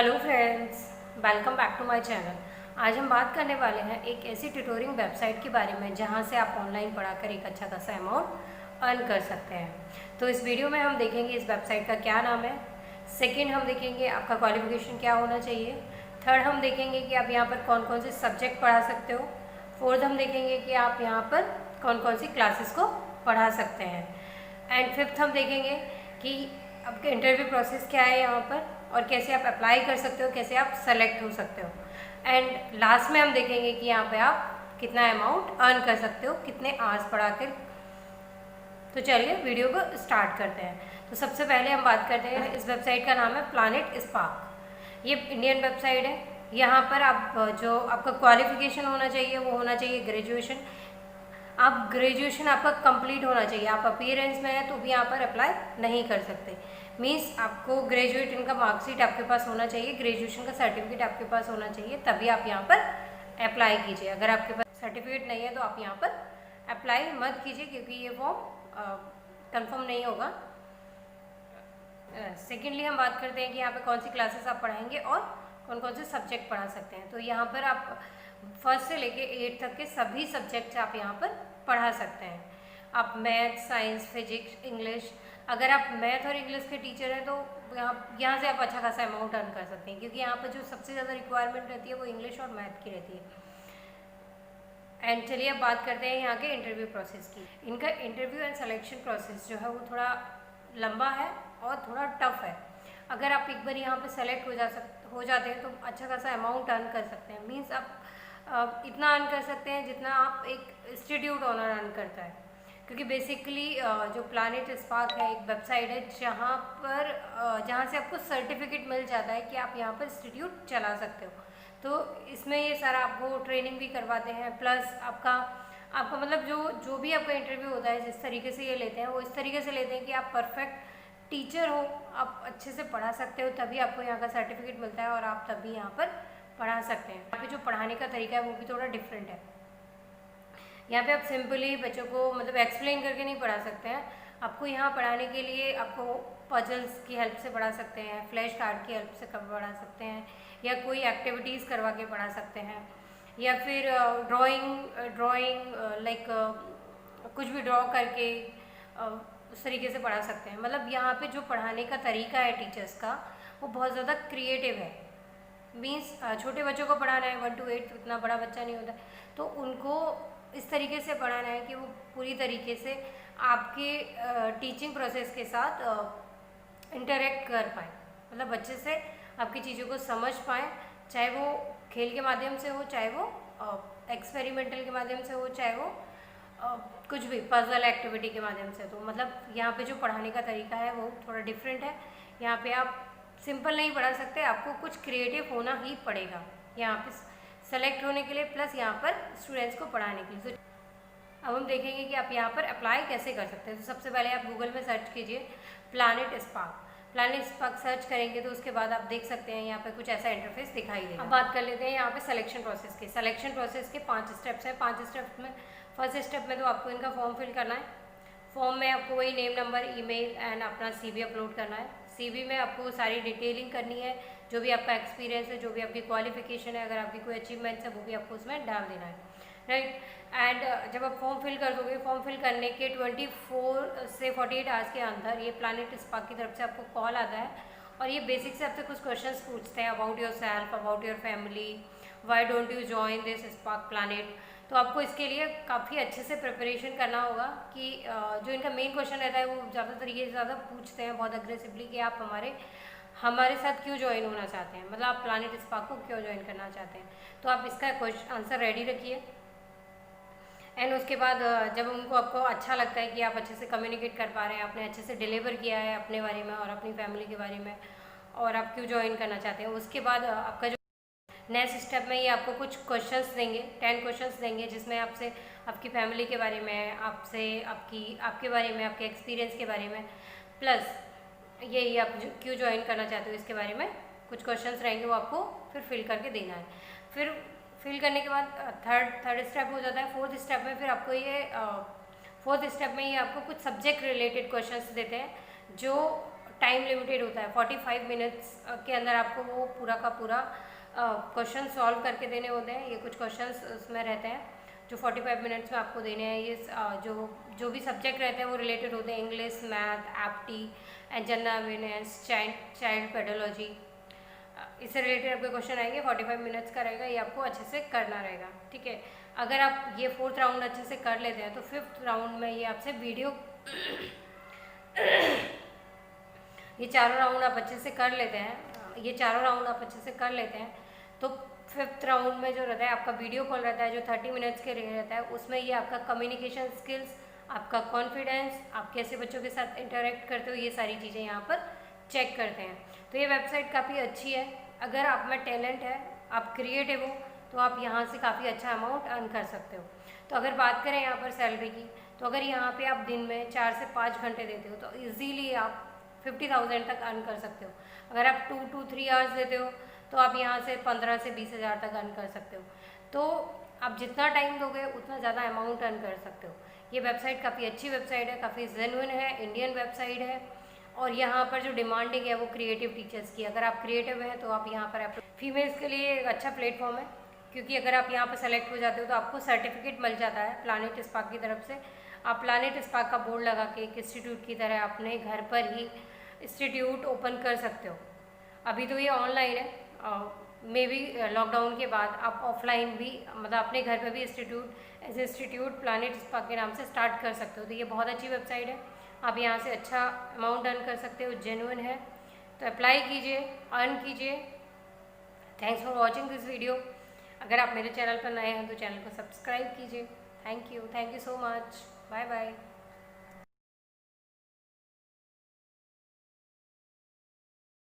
Hello friends, welcome back to my channel. आज हम बात करने वाले हैं एक ऐसी ट्यूटोरिंग वेबसाइट के बारे में जहां से आप ऑनलाइन पढ़ाकर एक अच्छा खासा अमाउंट अर्न कर सकते हैं। तो इस वीडियो में हम देखेंगे इस वेबसाइट का क्या नाम है। सेकंड, हम देखेंगे आपका क्वालिफिकेशन क्या होना चाहिए। थर्ड, हम देखेंगे कि आप यहाँ पर कौन कौन से सब्जेक्ट पढ़ा सकते हो। फोर्थ, हम देखेंगे कि आप यहाँ पर कौन कौन सी क्लासेस को पढ़ा सकते हैं। एंड फिफ्थ, हम देखेंगे कि आपका इंटरव्यू प्रोसेस क्या है यहाँ पर और कैसे आप अप्लाई कर सकते हो, कैसे आप सेलेक्ट हो सकते हो। एंड लास्ट में हम देखेंगे कि यहाँ पे आप कितना अमाउंट अर्न कर सकते हो, कितने आवर्स पढ़ा कर। तो चलिए वीडियो को स्टार्ट करते हैं। तो सबसे पहले हम बात करते हैं, इस वेबसाइट का नाम है प्लैनेट स्पार्क। ये इंडियन वेबसाइट है। यहाँ पर आप जो आपका क्वालिफिकेशन होना चाहिए वो होना चाहिए ग्रेजुएशन। आप ग्रेजुएशन आपका कंप्लीट होना चाहिए। आप अपीयरेंस में है तो भी यहाँ पर अप्लाई नहीं कर सकते। मीन्स आपको ग्रेजुएट इनका मार्कशीट आपके पास होना चाहिए, ग्रेजुएशन का सर्टिफिकेट आपके पास होना चाहिए, तभी आप यहाँ पर अप्लाई कीजिए। अगर आपके पास सर्टिफिकेट नहीं है तो आप यहाँ पर अप्लाई मत कीजिए, क्योंकि ये फॉर्म कंफर्म नहीं होगा। सेकेंडली हम बात करते हैं कि यहाँ पे कौन सी क्लासेस आप पढ़ाएंगे और कौन कौन से सब्जेक्ट पढ़ा सकते हैं। तो यहाँ पर आप फर्स्ट से लेके 8 तक के सभी सब्जेक्ट्स आप यहाँ पर पढ़ा सकते हैं। आप मैथ, साइंस, फिजिक्स, इंग्लिश, अगर आप मैथ और इंग्लिश के टीचर हैं तो यहाँ से आप अच्छा खासा अमाउंट अर्न कर सकते हैं, क्योंकि यहाँ पर जो सबसे ज़्यादा रिक्वायरमेंट रहती है वो इंग्लिश और मैथ की रहती है। एंड चलिए अब बात करते हैं यहाँ के इंटरव्यू प्रोसेस की। इनका इंटरव्यू एंड सिलेक्शन प्रोसेस जो है वो थोड़ा लंबा है और थोड़ा टफ है। अगर आप एक बार यहाँ पे सेलेक्ट हो जाते हैं तो अच्छा खासा अमाउंट अर्न कर सकते हैं। मीन्स आप इतना अर्न कर सकते हैं जितना आप एक इंस्टीट्यूट ओनर अर्न करता है, क्योंकि बेसिकली जो प्लैनेट स्पार्क है एक वेबसाइट है जहाँ से आपको सर्टिफिकेट मिल जाता है कि आप यहाँ पर इंस्टीट्यूट चला सकते हो। तो इसमें ये सारा आपको ट्रेनिंग भी करवाते हैं, प्लस आपका मतलब जो भी आपका इंटरव्यू होता है जिस तरीके से ये लेते हैं वो इस तरीके से लेते हैं कि आप परफेक्ट टीचर हो, आप अच्छे से पढ़ा सकते हो, तभी आपको यहाँ का सर्टिफिकेट मिलता है और आप तभी यहाँ पर पढ़ा सकते हैं। यहाँ पे जो पढ़ाने का तरीका है वो भी थोड़ा डिफरेंट है। यहाँ पे आप सिंपली बच्चों को मतलब एक्सप्लेन करके नहीं पढ़ा सकते हैं। आपको यहाँ पढ़ाने के लिए आपको पजल्स की हेल्प से पढ़ा सकते हैं, फ्लैश कार्ड की हेल्प से पढ़ा सकते हैं, या कोई एक्टिविटीज़ करवा के पढ़ा सकते हैं, या फिर ड्राइंग लाइक कुछ भी ड्रॉ करके उस तरीके से पढ़ा सकते हैं। मतलब यहाँ पे जो पढ़ाने का तरीका है टीचर्स का वो बहुत ज़्यादा क्रिएटिव है। मीन्स छोटे बच्चों को पढ़ाना है 1 to 8, इतना बड़ा बच्चा नहीं होता, तो उनको इस तरीके से पढ़ाना है कि वो पूरी तरीके से आपके टीचिंग प्रोसेस के साथ इंटरेक्ट कर पाए, मतलब बच्चे से आपकी चीज़ों को समझ पाए, चाहे वो खेल के माध्यम से हो, चाहे वो एक्सपेरिमेंटल के माध्यम से हो, चाहे वो कुछ भी पजल एक्टिविटी के माध्यम से। तो मतलब यहाँ पे जो पढ़ाने का तरीका है वो थोड़ा डिफरेंट है। यहाँ पे आप सिंपल नहीं पढ़ा सकते, आपको कुछ क्रिएटिव होना ही पड़ेगा यहाँ पे सेलेक्ट होने के लिए, प्लस यहाँ पर स्टूडेंट्स को पढ़ाने के लिए। तो अब हम देखेंगे कि आप यहाँ पर अप्लाई कैसे कर सकते हैं। तो सबसे पहले आप गूगल में सर्च कीजिए planet spark. Planet spark search करेंगे तो उसके बाद आप देख सकते हैं यहाँ पे कुछ ऐसा इंटरफेस दिखाई देगा। अब बात कर लेते हैं यहाँ पे सिलेक्शन प्रोसेस के। सिलेक्शन प्रोसेस के 5 स्टेप्स हैं। 5 स्टेप्स में फर्स्ट स्टेप में तो आपको इनका फॉर्म फिल करना है। फॉर्म में आपको वही नेम, नंबर, ईमेल एंड अपना CV अपलोड करना है। CV में आपको सारी डिटेलिंग करनी है, जो भी आपका एक्सपीरियंस है, जो भी आपकी क्वालिफिकेशन है, अगर आपकी कोई अचीवमेंट्स है वो भी आपको उसमें डाल देना है, राइट। एंड जब आप फॉर्म फिल कर दोगे, फॉर्म फिल करने के 24 से 48 आवर्स के अंदर ये प्लैनेट स्पार्क की तरफ से आपको कॉल आता है और ये बेसिक से आपसे कुछ क्वेश्चंस पूछते हैं about your self, about your family, why don't you join this spark planet. तो आपको इसके लिए काफ़ी अच्छे से प्रिपरेशन करना होगा कि जो इनका मेन क्वेश्चन रहता है वो ज़्यादातर ये ज़्यादा पूछते हैं बहुत अग्रेसिवली कि आप हमारे साथ क्यों ज्वाइन होना चाहते हैं, मतलब आप प्लैनेट स्पार्क को क्यों ज्वाइन करना चाहते हैं। तो आप इसका आंसर रेडी रखिए। एंड उसके बाद जब उनको आपको अच्छा लगता है कि आप अच्छे से कम्युनिकेट कर पा रहे हैं, आपने अच्छे से डिलीवर किया है अपने बारे में और अपनी फैमिली के बारे में, और आप क्यों ज्वाइन करना चाहते हैं, उसके बाद आपका जो नेक्स्ट स्टेप में ये आपको कुछ क्वेश्चंस देंगे, 10 क्वेश्चंस देंगे, जिसमें आपसे आपकी फैमिली के बारे में, आपसे आपके बारे में, आपके एक्सपीरियंस के बारे में, प्लस यही आप क्यों ज्वाइन करना चाहते हो इसके बारे में कुछ क्वेश्चंस रहेंगे, वो आपको फिर फिल करके देना है। फिर फिल करने के बाद थर्ड स्टेप हो जाता है। फोर्थ स्टेप में फिर आपको फोर्थ स्टेप में ये आपको कुछ सब्जेक्ट रिलेटेड क्वेश्चंस देते हैं जो टाइम लिमिटेड होता है, 45 मिनट्स के अंदर आपको वो पूरा का पूरा क्वेश्चन सॉल्व करके देने होते हैं। ये कुछ क्वेश्चंस उसमें रहते हैं जो 45 मिनट्स में आपको देने हैं। ये जो भी सब्जेक्ट रहते हैं वो रिलेटेड होते हैं, English, math, apti and general awareness, child pedology, इससे रिलेटेड आपके क्वेश्चन आएंगे। 45 मिनट्स का रहेगा, ये आपको अच्छे से करना रहेगा, ठीक है। अगर आप ये 4th राउंड अच्छे से कर लेते हैं तो 5th राउंड में ये आपसे वीडियो ये चारों राउंड आप अच्छे से कर लेते हैं, ये चारों राउंड आप अच्छे से कर लेते हैं तो 5th राउंड में जो रहता है आपका वीडियो कॉल रहता है जो 30 मिनट्स के लिए रहता है, उसमें ये आपका कम्युनिकेशन स्किल्स, आपका कॉन्फिडेंस, आप कैसे बच्चों के साथ इंटरेक्ट करते हो, ये सारी चीज़ें यहाँ पर चेक करते हैं। तो ये वेबसाइट काफ़ी अच्छी है। अगर आप में टैलेंट है, आप क्रिएटिव हो, तो आप यहाँ से काफ़ी अच्छा अमाउंट अर्न कर सकते हो। तो अगर बात करें यहाँ पर सैलरी की, तो अगर यहाँ पे आप दिन में 4 से 5 घंटे देते हो तो इजीली आप 50,000 तक अर्न कर सकते हो। अगर आप 2 to 3 आवर्स देते हो तो आप यहाँ से 15 से 20 हज़ार तक अर्न कर सकते हो। तो आप जितना टाइम दोगे उतना ज़्यादा अमाउंट अर्न कर सकते हो। ये वेबसाइट काफ़ी अच्छी वेबसाइट है, काफ़ी जेन्युइन है, इंडियन वेबसाइट है। और यहाँ पर जो डिमांडिंग है वो क्रिएटिव टीचर्स की। अगर आप क्रिएटिव हैं तो आप यहाँ पर फीमेल्स के लिए एक अच्छा प्लेटफॉर्म है, क्योंकि अगर आप यहाँ पर सेलेक्ट हो जाते हो तो आपको सर्टिफिकेट मिल जाता है प्लानिट स्पार्क की तरफ से। आप प्लानिट स्पार्क का बोर्ड लगा के एक इंस्टीट्यूट की तरह अपने घर पर ही इंस्टीट्यूट ओपन कर सकते हो। अभी तो ये ऑनलाइन है, मे बी लॉकडाउन के बाद आप ऑफलाइन भी, मतलब अपने घर पर भी इंस्टीट्यूट प्लानिट स्पार्क के नाम से स्टार्ट कर सकते हो। तो ये बहुत अच्छी वेबसाइट है, आप यहाँ से अच्छा अमाउंट अर्न कर सकते हो, जेन्युइन है। तो अप्लाई कीजिए, अर्न कीजिए। Thanks for watching this video. अगर आप मेरे चैनल पर नए हैं तो चैनल को सब्सक्राइब कीजिए। Thank you so much. Bye bye.